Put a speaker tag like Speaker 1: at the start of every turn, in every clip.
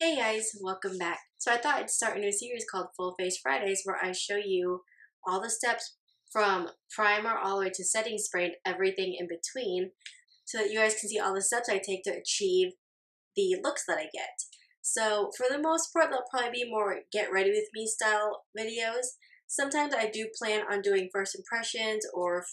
Speaker 1: Hey guys, welcome back. So I thought I'd start a new series called Full Face Fridays where I show you all the steps from primer all the way to setting spray and everything in between so that you guys can see all the steps I take to achieve the looks that I get. So for the most part, they'll probably be more get ready with me style videos. Sometimes I do plan on doing first impressions or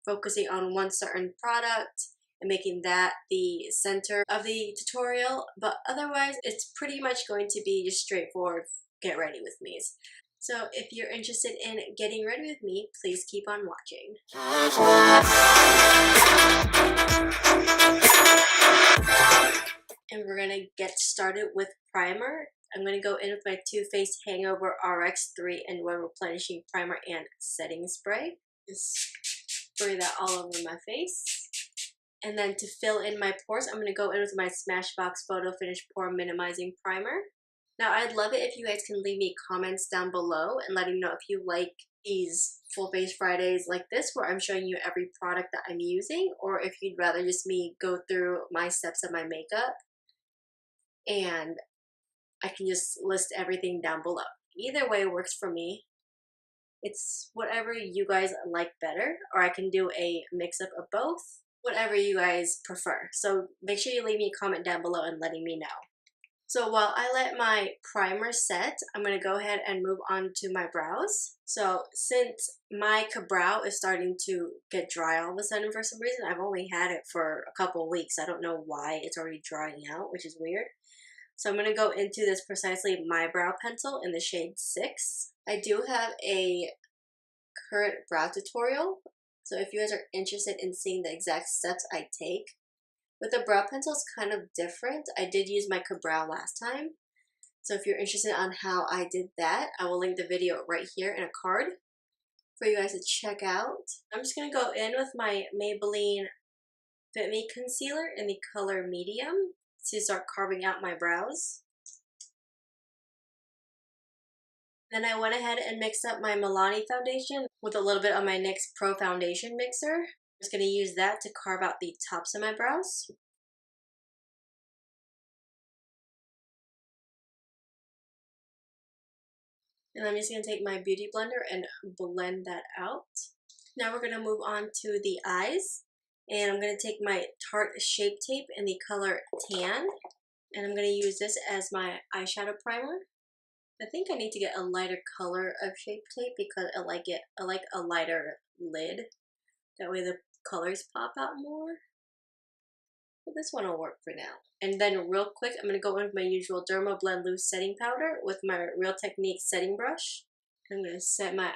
Speaker 1: focusing on one certain product and making that the center of the tutorial, but otherwise it's pretty much going to be just straightforward get ready with me's. So if you're interested in getting ready with me, please keep on watching. And we're gonna get started with primer. I'm gonna go in with my Too Faced HangoveRx 3-in-1 Replenishing Primer and Setting Spray. Just spray that all over my face. And then to fill in my pores, I'm going to go in with my Smashbox Photo Finish Pore Minimizing Primer. Now, I'd love it if you guys can leave me comments down below and letting me know if you like these Full Face Fridays like this, where I'm showing you every product that I'm using, or if you'd rather just me go through my steps of my makeup and I can just list everything down below. Either way works for me. It's whatever you guys like better, or I can do a mix-up of both. Whatever you guys prefer. So make sure you leave me a comment down below and letting me know. So while I let my primer set, I'm going to go ahead and move on to my brows. So since my brow is starting to get dry all of a sudden for some reason, I've only had it for a couple of weeks. I don't know why it's already drying out, which is weird. So I'm going to go into this Precisely My Brow Pencil in the shade 6. I do have a current brow tutorial. So if you guys are interested in seeing the exact steps I take, with the brow pencil it's kind of different. I did use my brow last time. So if you're interested on how I did that, I will link the video right here in a card for you guys to check out. I'm just going to go in with my Maybelline Fit Me Concealer in the color medium to start carving out my brows. Then I went ahead and mixed up my Milani foundation with a little bit of my NYX Pro Foundation Mixer. I'm just going to use that to carve out the tops of my brows. And I'm just going to take my beauty blender and blend that out. Now we're going to move on to the eyes. And I'm going to take my Tarte Shape Tape in the color Tan. And I'm going to use this as my eyeshadow primer. I think I need to get a lighter color of Shape Tape because I like a lighter lid. That way the colors pop out more. But this one will work for now. And then real quick, I'm going to go in with my usual Dermablend loose setting powder with my Real Technique setting brush. I'm going to set my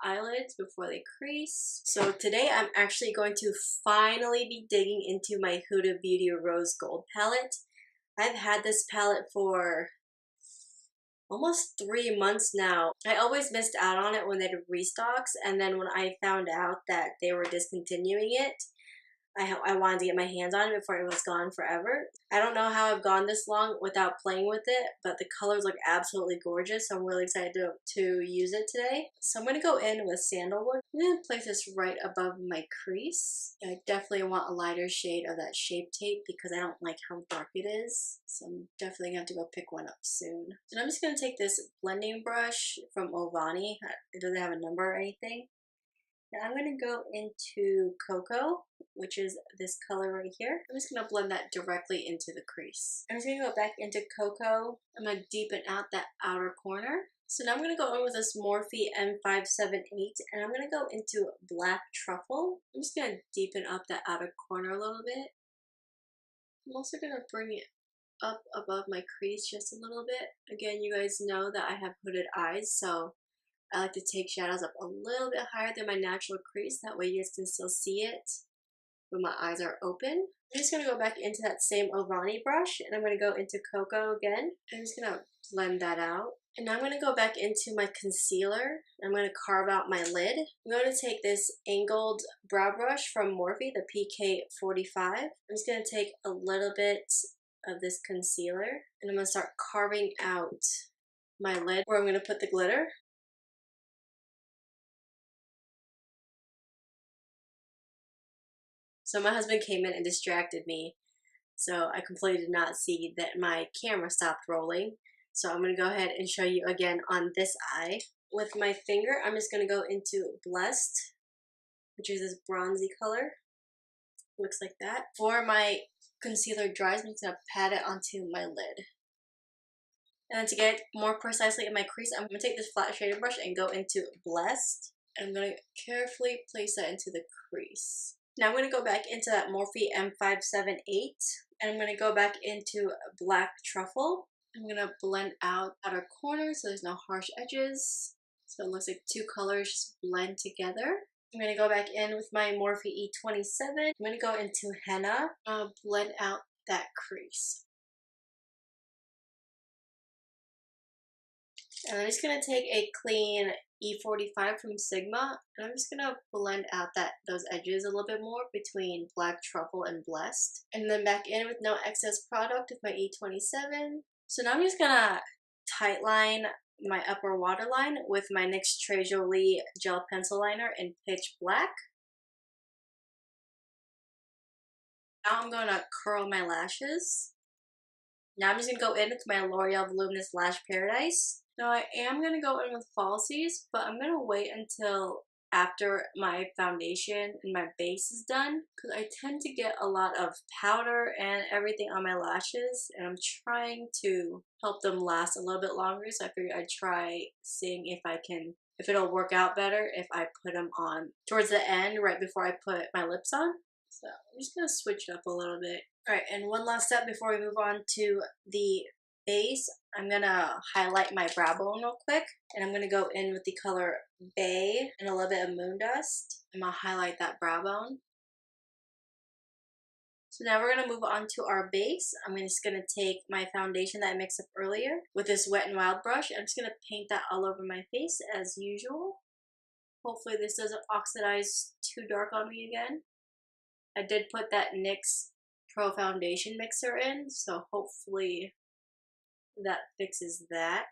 Speaker 1: eyelids before they crease. So today I'm actually going to finally be digging into my Huda Beauty Rose Gold palette. I've had this palette for almost 3 months now. I always missed out on it when they did restocks, and then when I found out that they were discontinuing it, I wanted to get my hands on it before it was gone forever. I don't know how I've gone this long without playing with it, but the colors look absolutely gorgeous, so I'm really excited to use it today. So I'm going to go in with Sandalwood. I'm going to place this right above my crease. I definitely want a lighter shade of that Shape Tape because I don't like how dark it is. So I'm definitely going to have to go pick one up soon. And I'm just going to take this blending brush from Ovani. It doesn't have a number or anything. Now I'm going to go into Cocoa, which is this color right here. I'm just going to blend that directly into the crease. I'm just going to go back into Cocoa. I'm going to deepen out that outer corner. So now I'm going to go in with this Morphe M578 and I'm going to go into Black Truffle. I'm just going to deepen up that outer corner a little bit. I'm also going to bring it up above my crease just a little bit. Again, you guys know that I have hooded eyes, so I like to take shadows up a little bit higher than my natural crease. That way you guys can still see it when my eyes are open. I'm just going to go back into that same Ovani brush and I'm going to go into Cocoa again. I'm just going to blend that out. And now I'm going to go back into my concealer. I'm going to carve out my lid. I'm going to take this angled brow brush from Morphe, the PK45. I'm just going to take a little bit of this concealer and I'm going to start carving out my lid where I'm going to put the glitter. So my husband came in and distracted me. So I completely did not see that my camera stopped rolling. So I'm going to go ahead and show you again on this eye. With my finger, I'm just going to go into Blessed, which is this bronzy color. Looks like that. For my concealer dries, I'm just going to pat it onto my lid. And then to get more precisely in my crease, I'm going to take this flat shaded brush and go into Blessed. And I'm going to carefully place that into the crease. Now I'm going to go back into that Morphe M578. And I'm going to go back into Black Truffle. I'm going to blend out outer corners so there's no harsh edges. So it looks like two colors just blend together. I'm going to go back in with my Morphe E27. I'm going to go into Henna. Blend out that crease. And I'm just going to take a clean E45 from Sigma, and I'm just going to blend out those edges a little bit more between Black Truffle and Blessed. And then back in with no excess product with my E27. So now I'm just going to tightline my upper waterline with my NYX Jolie Gel Pencil Liner in Pitch Black. Now I'm going to curl my lashes. Now I'm just going to go in with my L'Oreal Voluminous Lash Paradise. Now I am going to go in with falsies, but I'm going to wait until after my foundation and my base is done, because I tend to get a lot of powder and everything on my lashes, and I'm trying to help them last a little bit longer. So I figured I'd try seeing if it'll work out better if I put them on towards the end, right before I put my lips on. So I'm just going to switch it up a little bit. Alright, and one last step before we move on to the base. I'm going to highlight my brow bone real quick. And I'm going to go in with the color Bay and a little bit of Moon Dust. I'm going to highlight that brow bone. So now we're going to move on to our base. I'm just going to take my foundation that I mixed up earlier with this Wet n Wild brush. I'm just going to paint that all over my face as usual. Hopefully this doesn't oxidize too dark on me again. I did put that NYX Pro Foundation Mixer in, so hopefully that fixes that.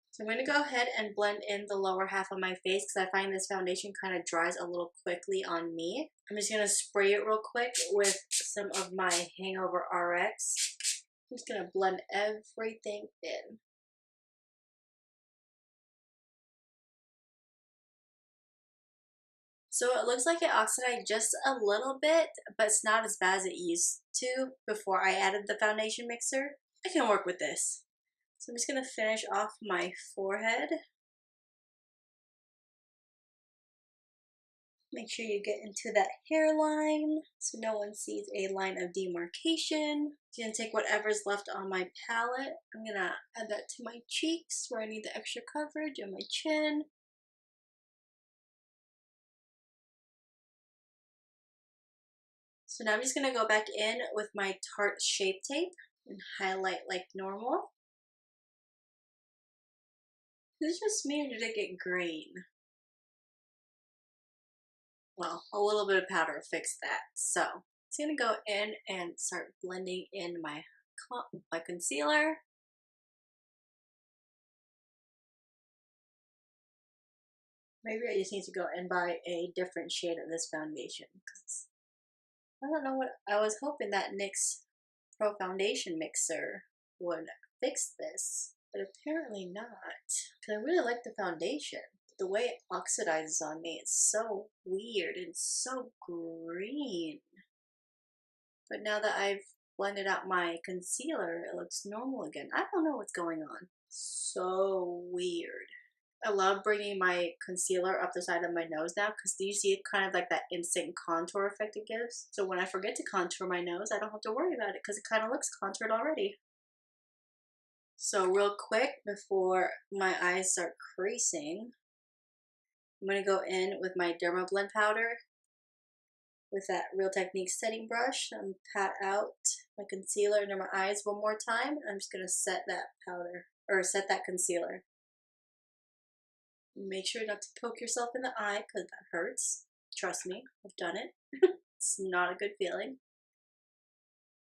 Speaker 1: So I'm going to go ahead and blend in the lower half of my face because I find this foundation kind of dries a little quickly on me. I'm just going to spray it real quick with some of my HangoveRx. I'm just going to blend everything in. So it looks like it oxidized just a little bit, but it's not as bad as it used to before I added the foundation mixer. I can work with this. So I'm just going to finish off my forehead. Make sure you get into that hairline so no one sees a line of demarcation. I'm going to take whatever's left on my palette. I'm going to add that to my cheeks where I need the extra coverage, and my chin. So now I'm just going to go back in with my Tarte Shape Tape and highlight like normal. Is it just me or did it get green? Well, a little bit of powder fixed that. So I'm just going to go in and start blending in my concealer. Maybe I just need to go and buy a different shade of this foundation because I don't know what I was hoping that NYX Pro Foundation Mixer would fix this, but apparently not. Because I really like the foundation. The way it oxidizes on me is so weird and so green. But now that I've blended out my concealer, it looks normal again. I don't know what's going on. So weird. I love bringing my concealer up the side of my nose now because do you see kind of like that instant contour effect it gives? So when I forget to contour my nose, I don't have to worry about it because it kind of looks contoured already. So real quick before my eyes start creasing, I'm going to go in with my Dermablend powder with that Real Techniques setting brush and pat out my concealer under my eyes one more time. I'm just going to set that powder, or set that concealer. Make sure not to poke yourself in the eye because that hurts. Trust me, I've done it. It's not a good feeling.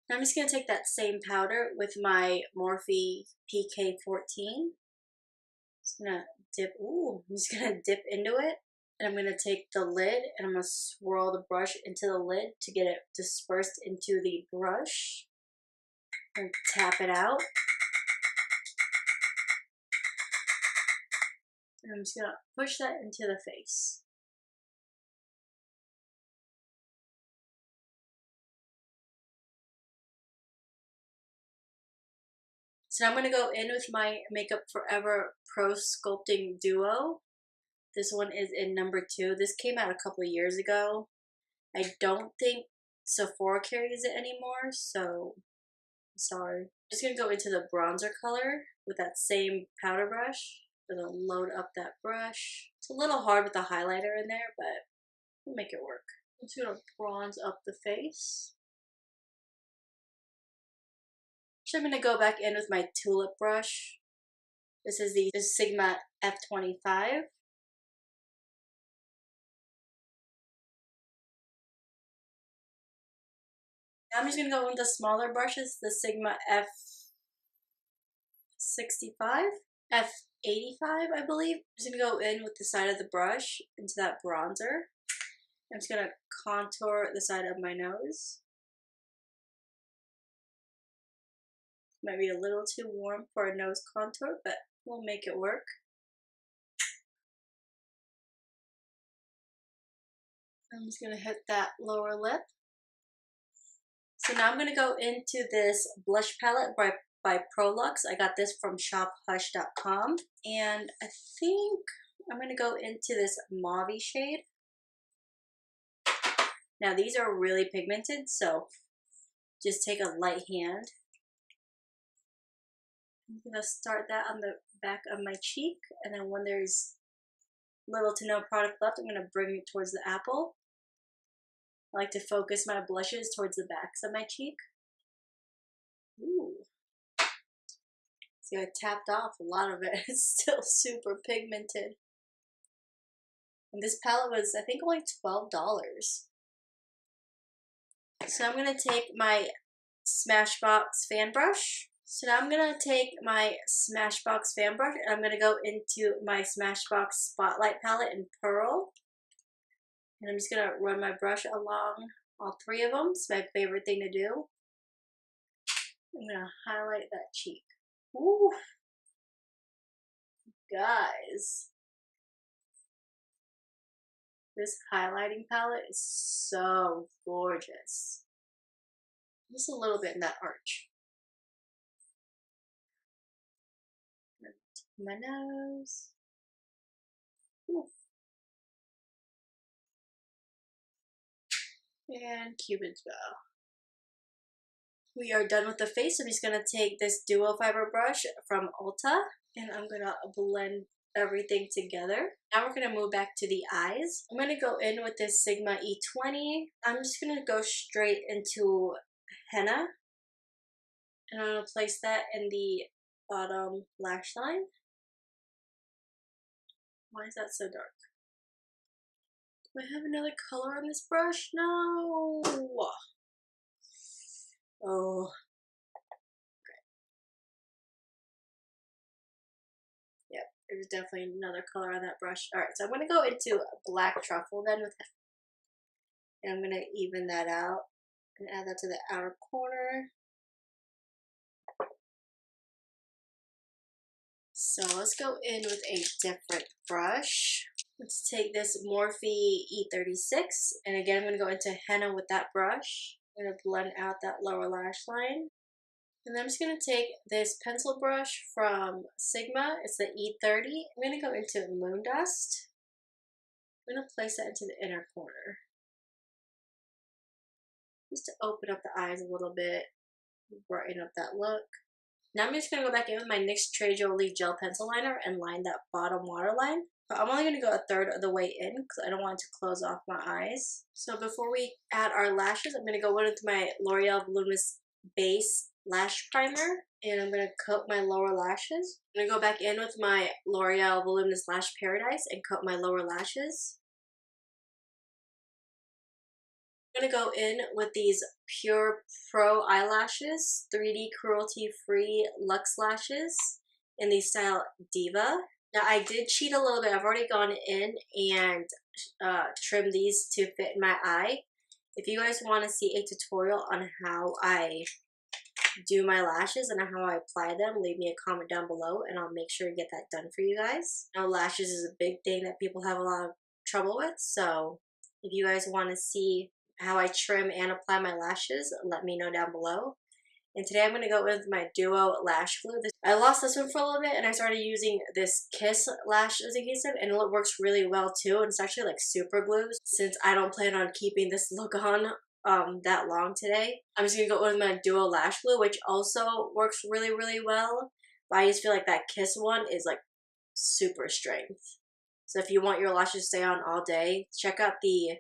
Speaker 1: Now I'm just going to take that same powder with my Morphe PK14. I'm just gonna dip into it, and I'm gonna take the lid and I'm gonna swirl the brush into the lid to get it dispersed into the brush. and tap it out. And I'm just gonna push that into the face. So I'm gonna go in with my Makeup Forever Pro Sculpting Duo. This one is in number 2. This came out a couple of years ago. I don't think Sephora carries it anymore, so I'm sorry. I'm just gonna go into the bronzer color with that same powder brush. I'm gonna load up that brush. It's a little hard with the highlighter in there, but we'll make it work. I'm just gonna bronze up the face. So I'm gonna go back in with my tulip brush. This is the Sigma F25. Now I'm just gonna go with the smaller brushes, the Sigma F65, F85, I believe. I'm just gonna go in with the side of the brush into that bronzer. I'm just gonna contour the side of my nose. Might be a little too warm for a nose contour, but we'll make it work. I'm just gonna hit that lower lip. So now I'm gonna go into this blush palette by Prolux. I got this from shophush.com, and I think I'm gonna go into this mauve shade. Now these are really pigmented, so just take a light hand. I'm gonna start that on the back of my cheek, and then when there's little to no product left, I'm gonna bring it towards the apple. I like to focus my blushes towards the backs of my cheek. Ooh. See, I tapped off a lot of it. It's still super pigmented. And this palette was, I think, only $12. So I'm going to take my Smashbox fan brush. So now I'm going to take my Smashbox fan brush and I'm going to go into my Smashbox Spotlight palette in Pearl. And I'm just going to run my brush along all 3 of them. It's my favorite thing to do. I'm going to highlight that cheek. Ooh. Guys. This highlighting palette is so gorgeous. Just a little bit in that arch. My nose. Ooh. And Cupid's bow. We are done with the face. I'm just going to take this duo fiber brush from Ulta and I'm going to blend everything together. Now we're going to move back to the eyes. I'm going to go in with this Sigma E20. I'm just going to go straight into henna. And I'm going to place that in the bottom lash line. Why is that so dark? Do I have another color on this brush? No! Oh. Okay. Yep, there's definitely another color on that brush. Alright, so I'm going to go into black truffle then with it. And I'm going to even that out and add that to the outer corner. So let's go in with a different brush. Let's take this Morphe E36. And again, I'm going to go into henna with that brush. I'm going to blend out that lower lash line. And then I'm just going to take this pencil brush from Sigma. It's the E30. I'm going to go into Moon Dust. I'm going to place that into the inner corner. Just to open up the eyes a little bit. Brighten up that look. Now I'm just going to go back in with my NYX Trade Jolie Gel Pencil Liner and line that bottom waterline. But I'm only going to go a third of the way in because I don't want it to close off my eyes. So before we add our lashes, I'm going to go in with my L'Oreal Voluminous Base Lash Primer. And I'm going to coat my lower lashes. I'm going to go back in with my L'Oreal Voluminous Lash Paradise and coat my lower lashes. I'm going to go in with these Pure Pro eyelashes, 3D cruelty-free Luxe Lashes in the style Diva. Now I did cheat a little bit. I've already gone in and trimmed these to fit in my eye. If you guys want to see a tutorial on how I do my lashes and how I apply them, leave me a comment down below and I'll make sure to get that done for you guys. I know lashes is a big thing that people have a lot of trouble with, so if you guys want to see how I trim and apply my lashes, let me know down below. And today I'm going to go with my Duo Lash Glue. I lost this one for a little bit and I started using this Kiss Lash adhesive and it works really well too. And it's actually like super glue since I don't plan on keeping this look on that long today. I'm just going to go with my Duo Lash Glue, which also works really, really well. But I just feel like that Kiss one is like super strength. So if you want your lashes to stay on all day, check out the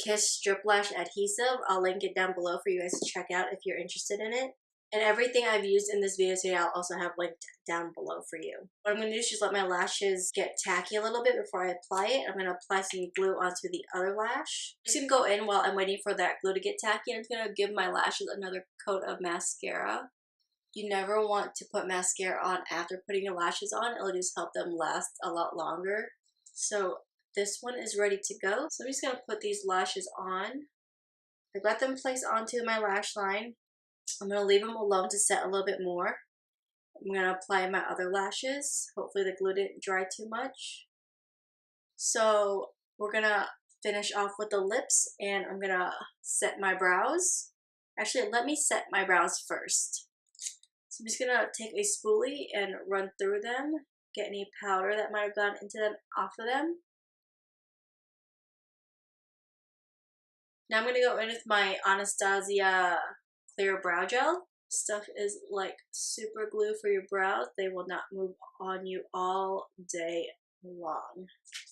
Speaker 1: Kiss Strip Lash Adhesive. I'll link it down below for you guys to check out if you're interested in it. And everything I've used in this video today, I'll also have linked down below for you. What I'm going to do is just let my lashes get tacky a little bit before I apply it. I'm going to apply some glue onto the other lash. I'm just going to go in while I'm waiting for that glue to get tacky. I'm just going to give my lashes another coat of mascara. You never want to put mascara on after putting your lashes on. It'll just help them last a lot longer. So this one is ready to go. So I'm just going to put these lashes on. I got them placed onto my lash line. I'm going to leave them alone to set a little bit more. I'm going to apply my other lashes. Hopefully the glue didn't dry too much. So we're going to finish off with the lips and I'm going to set my brows. Actually, let me set my brows first. So I'm just going to take a spoolie and run through them. Get any powder that might have gone into them off of them. Now I'm going to go in with my Anastasia clear brow gel. Stuff is like super glue for your brows. They will not move on you all day long.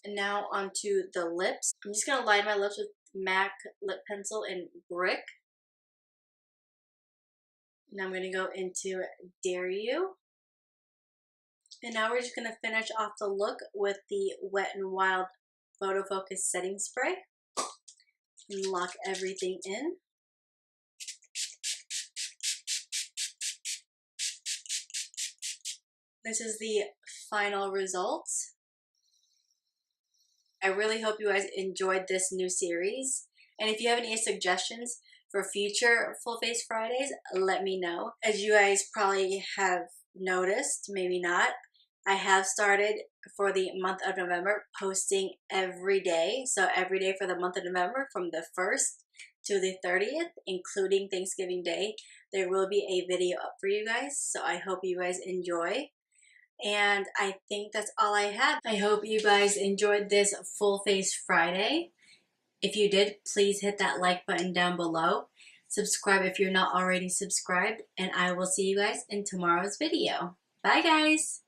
Speaker 1: And now onto the lips. I'm just going to line my lips with MAC lip pencil in Brick. Now I'm going to go into Dare You. And now we're just going to finish off the look with the Wet n Wild Photo Focus Setting Spray. And lock everything in. This is the final result. I really hope you guys enjoyed this new series. And if you have any suggestions for future Full Face Fridays, let me know. As you guys probably have noticed, maybe not, I have started for the month of November posting every day. So every day for the month of November from the 1st to the 30th, including Thanksgiving Day, there will be a video up for you guys. So I hope you guys enjoy. And I think that's all I have. I hope you guys enjoyed this Full Face Friday. If you did, please hit that like button down below. Subscribe if you're not already subscribed. And I will see you guys in tomorrow's video. Bye guys!